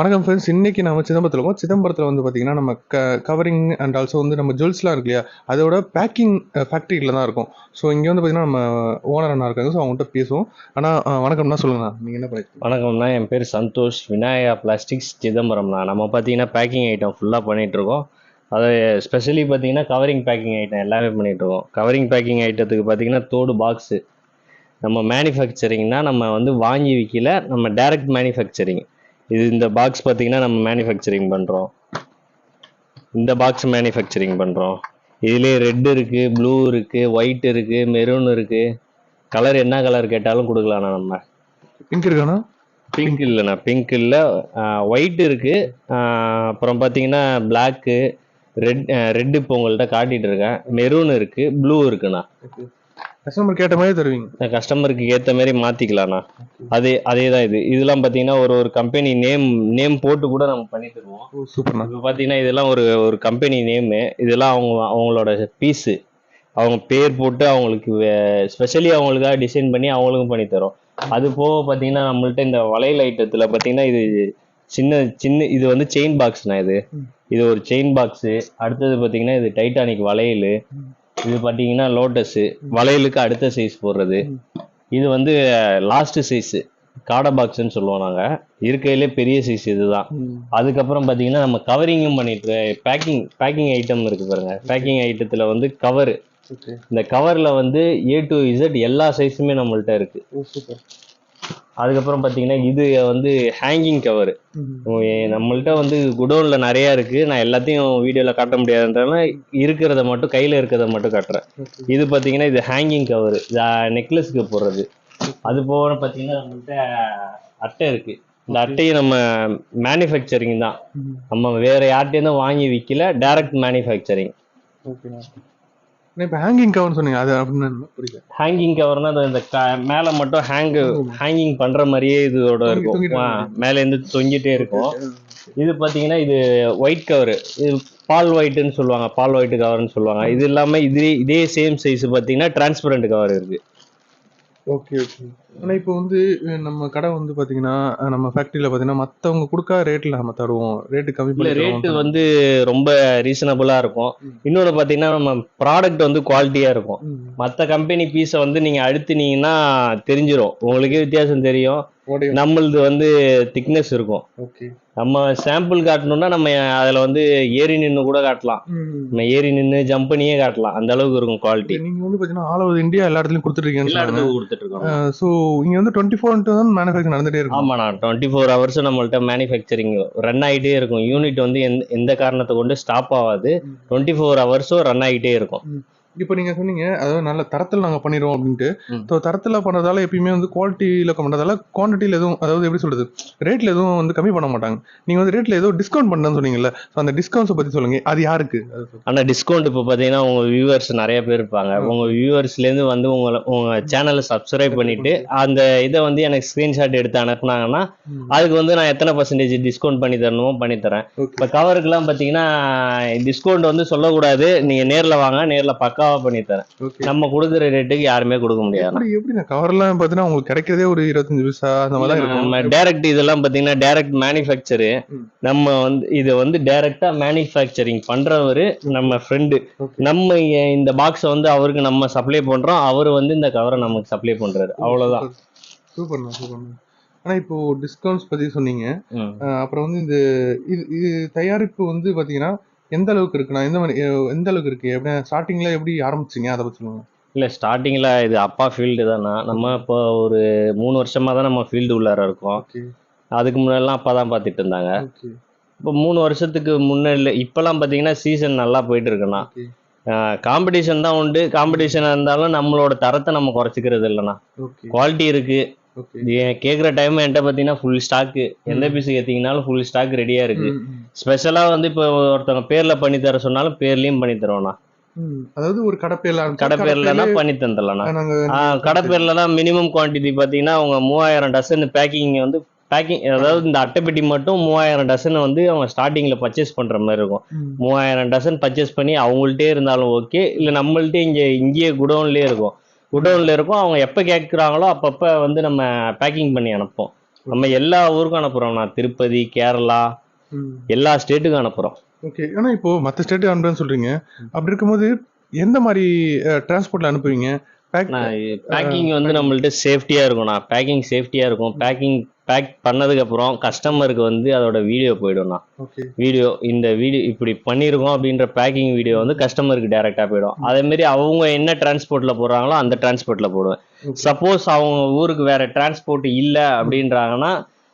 வணக்கம் ஃப்ரெண்ட்ஸ். இன்னைக்கு நம்ம சிதம்பரத்தில் இருக்கோம். சிதம்பரத்தில் வந்து பார்த்தீங்கன்னா நம்ம கவரிங் அண்ட் ஆல்சோ வந்து நம்ம ஜுவல்ஸ்லாம் இருக்கு இல்லையா, அதோட பேக்கிங் ஃபேக்ட்ரியில் தான் இருக்கும். ஸோ இங்கே வந்து பார்த்தீங்கன்னா நம்ம ஓனர் அண்ணா இருக்காங்க. ஸோ அவங்கள்ட்ட பேசுவோம். ஆனால் வணக்கம்னா சொல்லுங்கண்ணா, நீங்கள் என்ன பண்ணிட்டு வணக்கம்ண்ணா, என் பேர் சந்தோஷ். விநாயகா பிளாஸ்டிக்ஸ் சிதம்பரம்ண்ணா. நம்ம பார்த்தீங்கன்னா பேக்கிங் ஐட்டம் ஃபுல்லாக பண்ணிகிட்ருக்கோம். அது ஸ்பெஷலி பார்த்தீங்கன்னா கவரிங் பேக்கிங் ஐட்டம் எல்லாமே பண்ணிகிட்ருக்கோம். கவரிங் பேக்கிங் ஐட்டத்துக்கு பார்த்தீங்கன்னா தோடு பாக்ஸு நம்ம மேனுஃபேக்சரிங்னா நம்ம வந்து வாங்கி விற்கல, நம்ம டைரக்ட் மேனுஃபேக்சரிங். இந்த பாக்ஸ் பார்த்தீங்கன்னா நம்ம மேனுஃபேக்சரிங் பண்ணுறோம். இந்த பாக்ஸ் மேனுஃபேக்சரிங் பண்ணுறோம். இதுலேயே ரெட் இருக்குது, ப்ளூ இருக்குது, ஒயிட் இருக்குது, மெரூன் இருக்குது. கலர் என்ன கலர் கேட்டாலும் கொடுக்கலாண்ணா. நம்ம பிங்க் இருக்காண்ணா? பிங்க் இல்லைண்ணா, பிங்க் இல்லை, ஒயிட் இருக்கு. அப்புறம் பார்த்தீங்கன்னா பிளாக்கு, ரெட் இப்போ உங்கள்கிட்ட காட்டிட்டு இருக்கேன். மெரூன் இருக்கு, ப்ளூ இருக்குண்ணா. கஸ்டமருக்கு ஏற்ற மாதிரி தருவீங்க? கஸ்டமருக்கு ஏற்ற மாதிரி மாற்றிக்கலாண்ணா. அதே தான் இதெல்லாம் பார்த்தீங்கன்னா ஒரு கம்பெனி நேம் போட்டு கூட நம்ம பண்ணி தருவோம். சூப்பர்ண்ணா. இப்போ பார்த்தீங்கன்னா இதெல்லாம் ஒரு கம்பெனி நேமு. இதெல்லாம் அவங்களோட பீஸு. அவங்க பேர் போட்டு அவங்களுக்கு ஸ்பெஷலி அவங்களுக்காக டிசைன் பண்ணி அவங்களுக்கும் பண்ணி தரோம். அது போக பார்த்தீங்கன்னா நம்மள்ட்ட இந்த வளையல் ஐட்டத்தில் பார்த்தீங்கன்னா இது சின்ன சின்ன இது வந்து செயின் பாக்ஸ்ண்ணா. இது ஒரு செயின் பாக்ஸு. அடுத்தது பார்த்தீங்கன்னா இது டைட்டானிக் வளையல். இது பார்த்தீங்கன்னா லோட்டஸு, வளையலுக்கு அடுத்த சைஸ் போடுறது. இது வந்து லாஸ்ட் சைஸு, காடை பாக்ஸ்ன்னு சொல்லுவோம் நாங்கள். இருக்கையிலே பெரிய சைஸ் இதுதான். அதுக்கப்புறம் பார்த்தீங்கன்னா நம்ம கவரிங்கும் பண்ணிட்டு பேக்கிங் ஐட்டம் இருக்கு பாருங்க. பேக்கிங் ஐட்டத்தில் வந்து கவரு. இந்த கவர்ல வந்து A to Z எல்லா சைஸுமே நம்மள்ட்ட இருக்கு. அதுக்கப்புறம் பார்த்தீங்கன்னா இது வந்து ஹேங்கிங் கவர். நம்மள்ட்ட வந்து குடோன்ல நிறைய இருக்கு. நான் எல்லாத்தையும் வீடியோல காட்ட முடியாதுன்றதுனால இருக்கிறத மட்டும், கையில இருக்கிறத மட்டும் காட்டுறேன். இது பார்த்தீங்கன்னா இது ஹேங்கிங் கவர், நெக்லஸ்க்கு போடுறது. அது போக பார்த்தீங்கன்னா நம்மள்ட்ட அட்டை இருக்கு. இந்த அட்டையை நம்ம மேனுஃபேக்சரிங் தான், நம்ம வேற யார்கிட்டேருந்தும் வாங்கி விற்கல, டைரக்ட் மேனுஃபேக்சரிங். இப்போ ஹேங்கிங் கவர்னு சொன்னீங்க, அது அப்படின்னு புரியல. ஹேங்கிங் கவர்னா இந்த மேலே மட்டும் ஹேங்கிங் பண்ற மாதிரியே இதோட இருக்கும். மேலேருந்து தொங்கிட்டே இருக்கும். இது பார்த்தீங்கன்னா இது ஒயிட் கவர். இது பால் ஒயிட்னு சொல்லுவாங்க, பால் ஒயிட் கவர்னு சொல்லுவாங்க. இது இல்லாமல் இதே சேம் சைஸ் பார்த்தீங்கன்னா டிரான்ஸ்பரண்ட் கவர் இருக்கு. Okay okay. ஆனால் இப்போ வந்து நம்ம கடை வந்து பார்த்தீங்கன்னா நம்ம ஃபேக்ட்ரியில் பார்த்தீங்கன்னா மற்றவங்க கொடுக்காத ரேட்டில் நம்ம தருவோம். ரேட்டு கம்மி பண்ணி ரேட்டு வந்து ரொம்ப ரீசனபுளாக இருக்கும். இன்னொன்று பார்த்தீங்கன்னா நம்ம ப்ராடக்ட் வந்து குவாலிட்டியாக இருக்கும். மற்ற கம்பெனி பீஸை வந்து நீங்கள் அழுத்தினீங்கன்னா தெரிஞ்சிடும், உங்களுக்கே வித்தியாசம் தெரியும். நம்மளது வந்து திக்னஸ் இருக்கும். நம்ம சாம்பிள் காட்டணும்னா நம்ம அதில் வந்து ஏறி நின்று கூட காட்டலாம். நம்ம ஏறி நின்று ஜம்ப் பண்ணியே காட்டலாம், அந்த அளவுக்கு இருக்கும் குவாலிட்டி. நீங்க வந்து பாத்தீங்கன்னா ஆல் ஓவர் இந்தியா எல்லா இடத்துலயும் கொடுத்துருக்கீங்க. எல்லா இடத்துக்கும் கொடுத்துட்டு இருக்கோம். ஸோ இங்க வந்து 24/7 மேனுஃபேக்சரிங் நடந்துட்டே இருக்கும். ஆமாண்ணா, 24 hours நம்மள்ட்ட மேனுஃபேக்சரிங் ரன் ஆகிட்டே இருக்கும். யூனிட் வந்து எந்த காரணத்தை கொண்டு ஸ்டாப் ஆகாது. 24 hours ரன் ஆகிட்டே இருக்கும். இப்போ நீங்க சொன்னீங்க அதாவது நல்ல தரத்தில் நாங்கள் பண்ணிடுவோம் அப்படின்ட்டு. ஸோ தரத்தில் பண்ணுறதால எப்பயுமே வந்து குவாலிட்டியில் பண்ணுறதால குவான்டிட்டியில் எதுவும், அதாவது எப்படி சொல்றது, ரேட்டில் எதுவும் வந்து கம்மி பண்ண மாட்டாங்க. நீங்கள் வந்து ரேட்டில் ஏதோ டிஸ்கவுண்ட் பண்ணுறேன்னு சொன்னீங்கல்ல, ஸோ அந்த டிஸ்கவுண்ட்ஸை பற்றி சொல்லுங்க. அது யாருக்கு? ஆனால் டிஸ்கவுண்ட் இப்போ பார்த்தீங்கன்னா உங்கள் வியூவர்ஸ் நிறைய பேர் இருப்பாங்க. உங்கள் வியூவர்ஸ்லேருந்து வந்து உங்கள் சேனலை சப்ஸ்கிரைப் பண்ணிட்டு அந்த இதை வந்து எனக்கு ஸ்க்ரீன்ஷாட் எடுத்து அனுப்புனாங்கன்னா அதுக்கு வந்து நான் எத்தனை % டிஸ்கவுண்ட் பண்ணி தரணுமோ பண்ணித்தரேன். இப்போ கவருக்குலாம் பார்த்தீங்கன்னா டிஸ்கவுண்ட் வந்து சொல்லக்கூடாது, நீங்கள் நேரில் வாங்க, நேரில் பக்காவாக பண்ணி தரேன். நம்ம கொடுக்குற ரேட்டுக்கு யாருமே கொடுக்க முடியாது. எப்படி கவர்லாம் பார்த்தீங்கன்னா உங்களுக்கு கிடைக்கிறதே ஒரு 25 பைசா அந்த மாதிரி இருக்கும். டைரக்ட் இதெல்லாம் பார்த்தீங்கன்னா டைரக்ட் மேனுஃபேக்சரு. நம்ம வந்து இதை வந்து டைரக்டா மேனுஃபேக்சரிங் பண்றவரு நம்ம ஃப்ரெண்டு. நம்ம இந்த பாக்ஸை வந்து அவருக்கு நம்ம சப்ளை பண்றோம், அவர் வந்து இந்த கவரை நமக்கு சப்ளை பண்றாரு, அவ்வளவுதான். சூப்பர்ண்ணா சூப்பர்ண்ணா. ஆனா இப்போ டிஸ்கவுண்ட்ஸ் பத்தி சொன்னீங்க. அப்புறம் வந்து இந்த இது தயாரிப்பு வந்து பாத்தீங்கன்னா எந்த அளவுக்கு இருக்குண்ணா? எந்த அளவுக்கு இருக்கு? எப்படி ஸ்டார்டிங்ல எப்படி ஆரம்பிச்சீங்க, அதை பத்தி சொல்லுங்க. இல்லை, ஸ்டார்டிங்கில் இது அப்பா ஃபீல்டு தானே. நம்ம இப்போ ஒரு 3 வருஷமாக தான் நம்ம ஃபீல்டு உள்ளார இருக்கோம். அதுக்கு முன்னாடிலாம் அப்பா தான் பார்த்துட்டு இருந்தாங்க. இப்போ 3 வருஷத்துக்கு முன்னாடி இப்போலாம் பார்த்தீங்கன்னா சீசன் நல்லா போயிட்டு இருக்குண்ணா. காம்படிஷன் தான் உண்டு. காம்படிஷனாக இருந்தாலும் நம்மளோட தரத்தை நம்ம குறைச்சிக்கிறது இல்லைண்ணா. குவாலிட்டி இருக்கு. கேட்குற டைம் என்கிட்ட பார்த்தீங்கன்னா ஃபுல் ஸ்டாக்கு. எந்த பீஸு கேட்டிங்கனாலும் ஃபுல் ஸ்டாக் ரெடியாக இருக்கு. ஸ்பெஷலாக வந்து இப்போ ஒருத்தவங்க பேரில் பண்ணி தர சொன்னாலும் பேர்லேயும் பண்ணி தரோண்ணா. அதாவது ஒரு கடை பேர்ல பண்ணி தந்துடலாம். கடை பேர்ல தான் மினிமம் குவான்டிட்டி பாத்தீங்கன்னா அவங்க 3000 டசன் பேக்கிங் வந்து அதாவது இந்த அட்டைப்பெட்டி மட்டும் 3000 டசன் வந்து அவங்க ஸ்டார்டிங்ல பர்ச்சேஸ் பண்ற மாதிரி இருக்கும். 3000 டசன் பர்ச்சேஸ் பண்ணி அவங்கள்ட்டே இருந்தாலும் ஓகே, இல்ல நம்மள்ட்டே இங்கேயே குடோன்லயே இருக்கும். அவங்க எப்ப கேட்குறாங்களோ அப்பப்ப வந்து நம்ம பேக்கிங் பண்ணி அனுப்போம். நம்ம எல்லா ஊருக்கும் அனுப்புறோம்ண்ணா. திருப்பதி, கேரளா, எல்லா ஸ்டேட்டுக்கும் அனுப்புறோம். ஓகே. ஆனா இப்போ மத்த ஸ்டேட்டுக்கு அனுப்புறேன்னு சொல்றீங்க. அப்படி இருக்கும்போது எந்த மாரி டிரான்ஸ்போர்ட்ல அனுப்புவீங்க? பேக் பேக்கிங் வந்து நம்மள்ட்ட சேஃப்டியா இருக்கும்ண்ணா. பேக்கிங் சேஃப்டியா இருக்கும். பேக் பண்ணதுக்கு அப்புறம் கஸ்டமருக்கு வந்து அதோட வீடியோ போயிடும்ண்ணா. ஓகே. இந்த வீடியோ இப்படி பண்ணியிருக்கோம் அப்படின்ற பேக்கிங் வீடியோ வந்து கஸ்டமருக்கு டைரக்டா போயிடும். அதே மாதிரி அவங்க என்ன டிரான்ஸ்போர்ட்ல போடுறாங்களோ அந்த டிரான்ஸ்போர்ட்ல போடுவேன். சப்போஸ் அவங்க ஊருக்கு வேற டிரான்ஸ்போர்ட் இல்லை அப்படின்றாங்கன்னா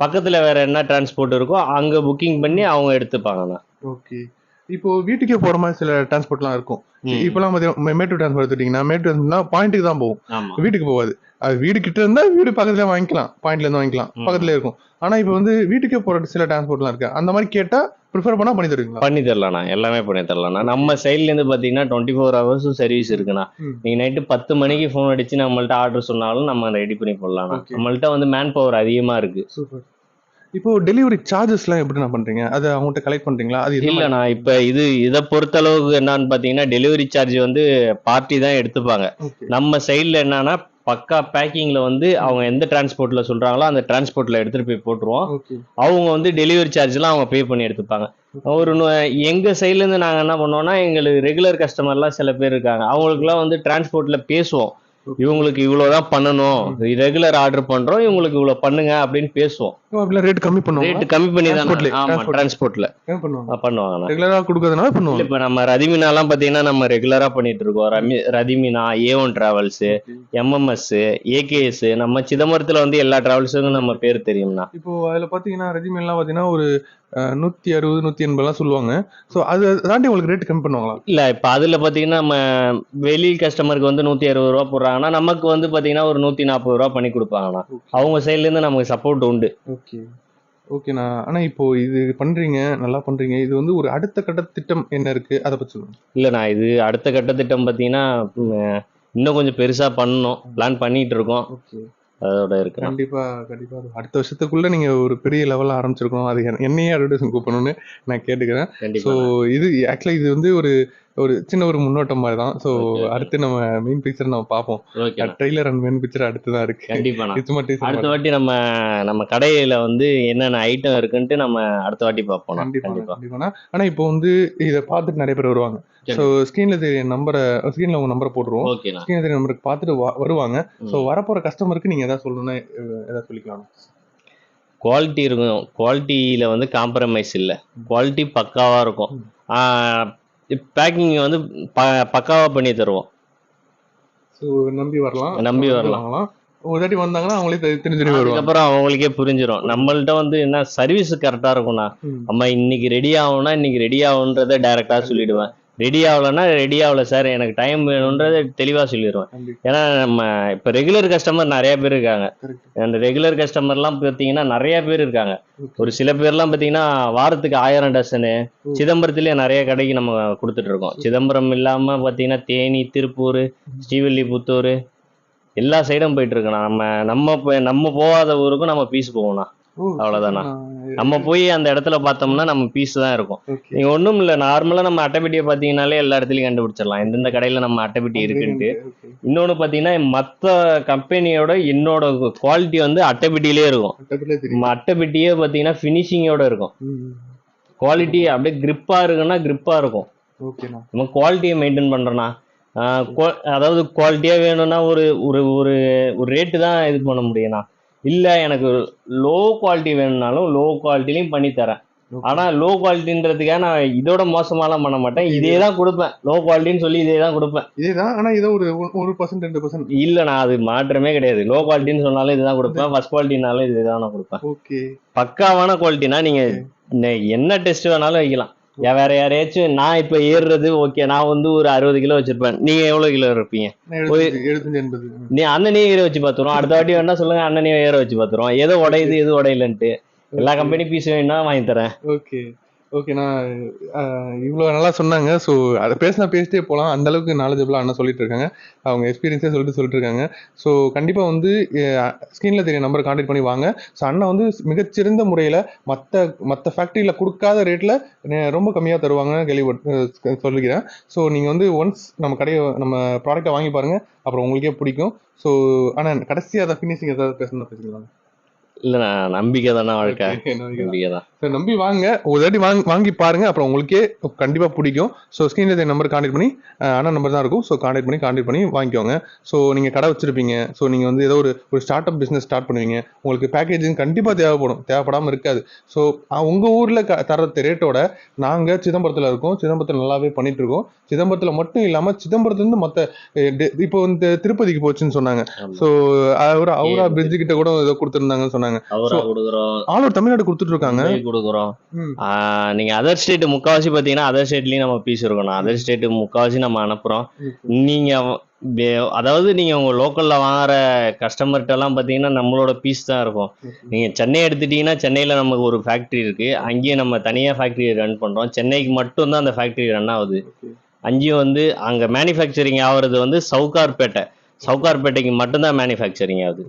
பக்கத்துல வேற என்ன டிரான்ஸ்போர்ட் இருக்கோ அங்க புக்கிங் பண்ணி அவங்க எடுத்துப்பாங்கண்ணா. ஓகே. இப்போ வீட்டுக்கே போற மாதிரி சில டிரான்ஸ்போர்ட்லாம் இருக்கும். இப்பெல்லாம் மேட்டூர் டிரான்ஸ்போர்ட் எடுத்துட்டீங்கன்னா, மேட்டூர் டிரான்ஸ்போர்ட்னா பாயிண்ட்டுக்கு தான் போகும். வீட்டுக்கு போகாது. அது வீடு கிட்ட இருந்தா வீடு பக்கத்துல வாங்கிக்கலாம். பாயிண்ட்ல இருந்து வாங்கிக்கலாம். பக்கத்துல இருக்கும். ஆனா இப்போ வந்து வீட்டுக்கே போற சில டிரான்ஸ்போர்ட்லாம் இருக்கு. அந்த மாதிரி கேட்டா ப்ரிஃபர் பண்ணா பண்ணி தருவீங்களா? பண்ணி தரலாண்ணா. எல்லாமே பண்ணி தரலாண்ணா. நம்ம சைட்ல இருந்து பாத்தீங்கன்னா 24 ஹவர்ஸும் சர்வீஸ் இருக்குண்ணா. நீங்க நைட்டு 10 மணிக்கு ஃபோன் அடிச்சு நம்மள்ட்ட ஆர்டர் சொன்னாலும் நம்ம ரெடி பண்ணி போடலாம்ண்ணா. நம்மள்ட்ட வந்து மேன் பவர் அதிகமா இருக்கு. சூப்பர். இப்போ டெலிவரி சார்ஜஸ்லாம் எப்படிண்ணா பண்றீங்க? அதை அவங்கள்ட்ட கலெக்ட் பண்றீங்களா? அது இல்லண்ணா. இப்ப இதை பொறுத்த அளவுக்கு என்னன்னு பாத்தீங்கன்னா டெலிவரி சார்ஜ் வந்து பார்ட்டி தான் எடுத்துப்பாங்க. நம்ம சைட்ல என்னன்னா பக்கா பேக்கிங்ல வந்து அவங்க எந்த டிரான்ஸ்போர்ட்ல சொல்றாங்களோ அந்த டிரான்ஸ்போர்ட்ல எடுத்துட்டு போய் போட்டுருவோம். அவங்க வந்து டெலிவரி சார்ஜ் எல்லாம் அவங்க பே பண்ணி எடுத்துப்பாங்க. எங்க சைட்ல இருந்து நாங்க என்ன பண்ணுவோம்னா எங்களுக்கு ரெகுலர் கஸ்டமர்லாம் சில பேர் இருக்காங்க. அவங்களுக்குலாம் வந்து டிரான்ஸ்போர்ட்ல பேசுவோம். இவங்களுக்கு இவ்வளவுதான் பண்ணணும், ரெகுலர் ஆர்டர் பண்றோம், இவங்களுக்கு இவ்வளவு பண்ணுங்க அப்படின்னு பேசுவோம். ரேட் கம்மி பண்ணுவோம். ரேட் கம்மி பண்ணி தான் டிரான்ஸ்போர்ட்ல பண்ணுவாங்க. ரெகுலரா கொடுக்கறதுனால பண்ணுவாங்க. இப்ப நம்ம ரதிமினாலாம் பாத்தீங்கன்னா நம்ம ரெகுலரா பண்ணிட்டு இருக்கோம். ரதிமினா, A1 டிராவல்ஸ், MMS, AKS, நம்ம சிதம்பரத்துல வந்து எல்லா டிராவல்ஸுக்கும் நம்ம பேர் தெரியும்னா. இப்போ அதுல பாத்தீங்கன்னா ரதிமின்லாம் பாத்தீங்கன்னா ஒரு 160, 180 சொல்லுவாங்க. சோ அது தாண்டி உங்களுக்கு ரேட் கம்மி பண்ணுவாங்களா? இல்ல இப்ப அதுல பாத்தீங்கன்னா நம்ம வெளி கஸ்டமருக்கு வந்து 160 ரூபா போடுறாங்கன்னா நமக்கு வந்து பாத்தீங்கன்னா ஒரு 140 ரூபா பண்ணி கொடுப்பாங்கண்ணா. அவங்க சைட்ல இருந்து நமக்கு சப்போர்ட் உண்டு. ஓகே. ஓகேண்ணா. ஆனா இப்போ இது பண்றீங்க, நல்லா பண்றீங்க. இது வந்து ஒரு அடுத்த கட்ட திட்டம் என்ன இருக்கு? அதை பத்தி சொல்லுங்க. இல்லண்ணா, இது அடுத்த கட்ட திட்டம் பாத்தீங்கன்னா இன்னும் கொஞ்சம் பெருசா பண்ணணும். பிளான் பண்ணிட்டு இருக்கோம். அதோட இருக்கு. கண்டிப்பா கண்டிப்பா அடுத்த வருஷத்துக்குள்ள நீங்க ஒரு பெரிய லெவல்ல ஆரம்பிச்சிருக்கணும். அது என்னையே அட்வர்டைஸ்மென்ட் கூப்பிடணும்னு நான் கேட்டுக்கிறேன். ஸோ இது ஆக்சுவலா இது வந்து ஒரு ஒரு சின்ன ஒரு முன்னோட்டம் மாதிரி தான். ஸோ அடுத்து நம்ம மெயின் பிக்சர் நம்ம பார்ப்போம். ட்ரெய்லர் அண்ட் மெயின் பிக்சர் அடுத்து தான் இருக்கு. கண்டிப்பா அடுத்த வாட்டி நம்ம கடையில வந்து என்னென்ன ஐட்டம் இருக்குன்ட்டு நம்ம அடுத்த வாட்டி பார்ப்போம். கண்டிப்பா. ஆனா இப்போ வந்து இதை பார்த்துட்டு நிறைய பேர் வருவாங்க. ஸோ ஸ்கிரீன்ல தெரிய நம்பரை ஸ்கிரீன்ல உங்க நம்பரை போட்டுருவோம். ஸ்கிரீன்ல தெரிய நம்பருக்கு பார்த்துட்டு வருவாங்க. ஸோ வரப்போற கஸ்டமருக்கு நீங்க எதாவது சொல்லணும்னா எதாவது சொல்லிக்கலாம். குவாலிட்டி இருக்கும். குவாலிட்டியில வந்து காம்ப்ரமைஸ் இல்லை. குவாலிட்டி பக்காவா இருக்கும். பேக்கிங் வந்து பக்காவா பண்ணி தருவோம். ஸோ நம்பி வரலாம். ஒரு தாட்டி வந்தாங்கன்னா அவங்களே தெரிஞ்சு அதுக்கப்புறம் அவங்களுக்கே புரிஞ்சிடும். நம்மள்ட்ட வந்து என்ன சர்வீஸ் கரெக்டா இருக்கும்னா நம்ம இன்னைக்கு ரெடி ஆகும்னா இன்னைக்கு ரெடி ஆகுன்றத டைரக்டா சொல்லிடுவேன். ரெடி ஆகலைன்னா ரெடி ஆகல சார், எனக்கு டைம் வேணுன்றதை தெளிவா சொல்லிடுவேன். ஏன்னா நம்ம இப்ப ரெகுலர் கஸ்டமர் நிறைய பேர் இருக்காங்க. அந்த ரெகுலர் கஸ்டமர்லாம் பார்த்தீங்கன்னா நிறைய பேர் இருக்காங்க. ஒரு சில பேர்லாம் பார்த்தீங்கன்னா வாரத்துக்கு 1000 டசனு சிதம்பரத்திலேயே நிறைய கடைக்கு நம்ம கொடுத்துட்டு இருக்கோம். சிதம்பரம் இல்லாம பார்த்தீங்கன்னா தேனி, திருப்பூர், ஸ்ரீவில்லிபுத்தூர் எல்லா சைடும் போயிட்டு இருக்கோம். நம்ம போகாத ஊருக்கும் நம்ம பீஸ் போவோம்னா அவ்வளவுதானா. நம்ம போய் அந்த இடத்துல பார்த்தோம்னா நம்ம பீஸ் தான் இருக்கும். நீங்க ஒண்ணும் இல்ல, நார்மலா நம்ம அட்டைப்பெட்டியை பாத்தீங்கன்னாலே எல்லா இடத்துலயும் கண்டுபிடிச்சிடலாம் எந்தெந்த கடையில நம்ம அட்டைப்பெட்டி இருக்குன்ட்டு. இன்னொன்னு பாத்தீங்கன்னா மத்த கம்பெனியோட என்னோட குவாலிட்டி வந்து அட்டைப்பெட்டியிலே இருக்கும். அட்டைப்பெட்டியே பாத்தீங்கன்னா பினிஷிங்கோட இருக்கும். குவாலிட்டி அப்படியே கிரிப்பா இருக்குன்னா கிரிப்பா இருக்கும். நம்ம குவாலிட்டியை மெயின்டைன் பண்றோம்னா அதாவது குவாலிட்டியா வேணும்னா ஒரு ஒரு ஒரு ரேட்டு தான் இது பண்ண முடியும்னா. இல்ல எனக்கு லோ குவாலிட்டி வேணும்னாலும் லோ குவாலிட்டிலையும் பண்ணி தரேன். ஆனா லோ குவாலிட்டின்றதுக்காக நான் இதோட மோசமாலாம் பண்ண மாட்டேன். இதே தான் கொடுப்பேன். லோ குவாலிட்டின்னு சொல்லி இதே தான் கொடுப்பேன். இதேதான். ஆனா இதோ ஒரு 1% 2% இல்ல, நான் அது மாற்றமே கிடையாது. லோ குவாலிட்டின்னு சொன்னாலும் இதுதான் கொடுப்பேன். ஃபர்ஸ்ட் குவாலிட்டினாலும் இதுதான் நான் கொடுப்பேன். பக்காவான குவாலிட்டினா நீங்க என்ன டெஸ்ட் வேணாலும் வைக்கலாம். வேற யாரையாச்சும் நான் இப்ப ஏறுறது ஓகே, நான் வந்து ஒரு 60 கிலோ வச்சிருப்பேன். நீங்க எவ்வளவு கிலோ இருப்பீங்க? நீ அண்ணனையும் ஏற வச்சு பாத்துருவோம். அடுத்த வாட்டி வேணா சொல்லுங்க, அண்ணனையும் ஏற வச்சு பாத்துருவோம். எது உடையுது எது உடையலன்ட்டு எல்லா கம்பெனி பீஸ் வேணும்னா வாங்கி தரேன். ஓகேண்ணா. இவ்வளோ நல்லா சொன்னாங்க. ஸோ அதை பேசிட்டே போகலாம். அந்த அளவுக்கு நாலேஜபிளாக அண்ணா சொல்லிட்டு இருக்காங்க. அவங்க எக்ஸ்பீரியன்ஸே சொல்லிட்டு இருக்காங்க. ஸோ கண்டிப்பாக வந்து ஸ்க்ரீனில் தெரிய நம்பரை கான்டாக்ட் பண்ணி வாங்க. ஸோ அண்ணா வந்து மிகச்சிறந்த முறையில் மற்ற ஃபேக்ட்ரியில் கொடுக்காத ரேட்டில் ரொம்ப கம்மியாக தருவாங்க சொல்லிக்கிறேன். ஸோ நீங்கள் வந்து ஒன்ஸ் நம்ம ப்ராடக்டை வாங்கி பாருங்கள், அப்புறம் உங்களுக்கே பிடிக்கும். ஸோ ஆனால் கடைசியாக அதை ஃபினிஷிங் ஏதாவது பேசணும்னா பேசிக்கலாம். இல்லண்ணா, நம்பிக்கை தானே வாழ்க்கை. Okay, நம்பிக்கை தான். நம்பிக்கை தான். ஸோ நம்பி வாங்க, ஒரு தாட்டி வாங்கி பாருங்க, அப்புறம் உங்களுக்கே கண்டிப்பா பிடிக்கும். ஸோ ஸ்க்ரீன்ல நம்பர் கான்டாக்ட் பண்ணி அண்ணா நம்பர் தான் இருக்கும். ஸோ கான்டாக்ட் பண்ணி வாங்கிக்கோங்க. ஸோ நீங்க கடை வச்சிருப்பீங்க, ஸோ நீங்க வந்து ஏதோ ஒரு ஸ்டார்ட் அப் பிசினஸ் ஸ்டார்ட் பண்ணுவீங்க, உங்களுக்கு பேக்கேஜிங் கண்டிப்பா தேவைப்படாம இருக்காது. ஸோ உங்க ஊர்ல தர ரேட்டோட நாங்க சிதம்பரத்துல இருக்கோம், சிதம்பரத்துல நல்லாவே பண்ணிட்டு இருக்கோம். சிதம்பரத்துல மட்டும் இல்லாம சிதம்பரத்துல இருந்து மத்த இப்போ இந்த திருப்பதிக்கு போச்சுன்னு சொன்னாங்க. ஆமா. ஸோ அவரா பிரிட்ஜ் கிட்ட கூட ஏதோ கொடுத்துருந்தாங்கன்னு சொன்னாங்க. அவரா கொடுக்குறோம், ஆல் ஓவர் தமிழ்நாடு கொடுத்துட்டு இருக்காங்க. மும்பை கொடுக்குறோம். ம். நீங்க அதர் ஸ்டேட் முக்காவாசி பாத்தீங்கன்னா அதர் ஸ்டேட்லயும் நம்ம பீஸ் இருக்கணும். அதர் ஸ்டேட் முக்காவாசி நம்ம அனுப்புறோம். நீங்க அதாவது நீங்க உங்க லோக்கல்ல வாங்குற கஸ்டமர்கிட்ட எல்லாம் பாத்தீங்கன்னா நம்மளோட பீஸ் தான் இருக்கும். நீங்க சென்னை எடுத்துட்டீங்கன்னா சென்னையில நமக்கு ஒரு ஃபேக்டரி இருக்கு, அங்கேயே நம்ம தனியா ஃபேக்டரி ரன் பண்றோம். சென்னைக்கு மட்டும் தான் அந்த ஃபேக்டரி ரன் ஆகுது. அங்கேயும் வந்து அங்க மேனுஃபேக்சரிங் ஆகுறது வந்து சவுகார்பேட்டைக்கு மட்டும்தான் மேனுஃபேக்சரிங் ஆகுது.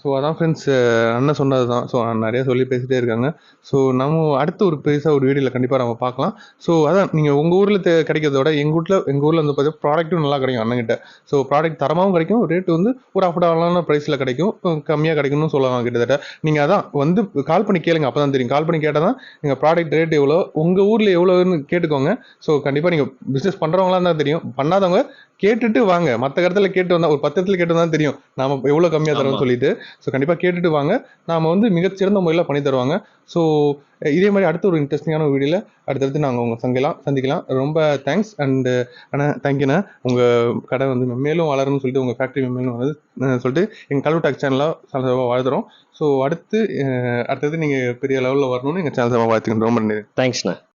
ஸோ அதான் ஃப்ரெண்ட்ஸ், அண்ணன் சொன்னது தான். ஸோ நிறைய சொல்லி பேசிட்டே இருக்காங்க. ஸோ நம்ம அடுத்த ஒரு பெருசாக ஒரு வீடியோவில் கண்டிப்பாக நம்ம பார்க்கலாம். ஸோ அதான் நீங்கள் உங்கள் ஊரில் கிடைக்கிறத விட எங்கள் ஊரில் வந்து பார்த்தீங்கன்னா ப்ராடக்ட்டும் நல்லா கிடைக்கும் அண்ணன்கிட்ட. ஸோ ப்ராடக்ட் தரமாகவும் கிடைக்கும், ரேட்டு வந்து ஒரு அஃபோர்டபுளான ப்ரைஸில் கிடைக்கும், கம்மியாக கிடைக்கும்னு சொல்லலாம் கிட்டத்தட்ட. நீங்கள் அதான் வந்து கால் பண்ணி கேளுங்க, அப்போ தான் தெரியும். கால் பண்ணி கேட்டால் தான் நீங்கள் ப்ராடக்ட் ரேட் எவ்வளோ, உங்கள் ஊரில் எவ்வளோன்னு கேட்டுக்கோங்க. ஸோ கண்டிப்பாக நீங்கள் பிஸ்னஸ் பண்ணுறவங்களாம் தான் தெரியும், பண்ணாதவங்க கேட்டுட்டு வாங்க. மற்ற இடத்துல கேட்டு வந்தால் ஒரு 10 இடத்துல கேட்டு தான் தெரியும் நாம எவ்வளோ கம்மியாக தரோம்னு சொல்லிட்டு. ஸோ கண்டிப்பாக கேட்டுட்டு வாங்க, நாம வந்து மிகச்சிறந்த முறையில் பண்ணி தருவாங்க. ஸோ இதே மாதிரி அடுத்த ஒரு இன்ட்ரெஸ்டிங்கான வீடியோவில் அடுத்தடுத்து நாங்கள் உங்களை சந்திக்கலாம். ரொம்ப தேங்க்ஸ் அண்டு அண்ணா, தேங்க்யூண்ணா. உங்கள் கடை வந்து மேலும் வளரும்னு சொல்லிட்டு, உங்கள் ஃபேக்ட்ரி மேலும் வளருது சொல்லிட்டு எங்கள் கல்வு டாக் சேனலாக சார்பாக வாழ்த்துறோம். ஸோ அடுத்தது நீங்கள் பெரிய லெவலில் வரணும்னு எங்கள் சேனல் சார்பாக வாழ்த்துக்கிறோம். ரொம்ப நன்றி. தேங்க்ஸ்ண்ணா.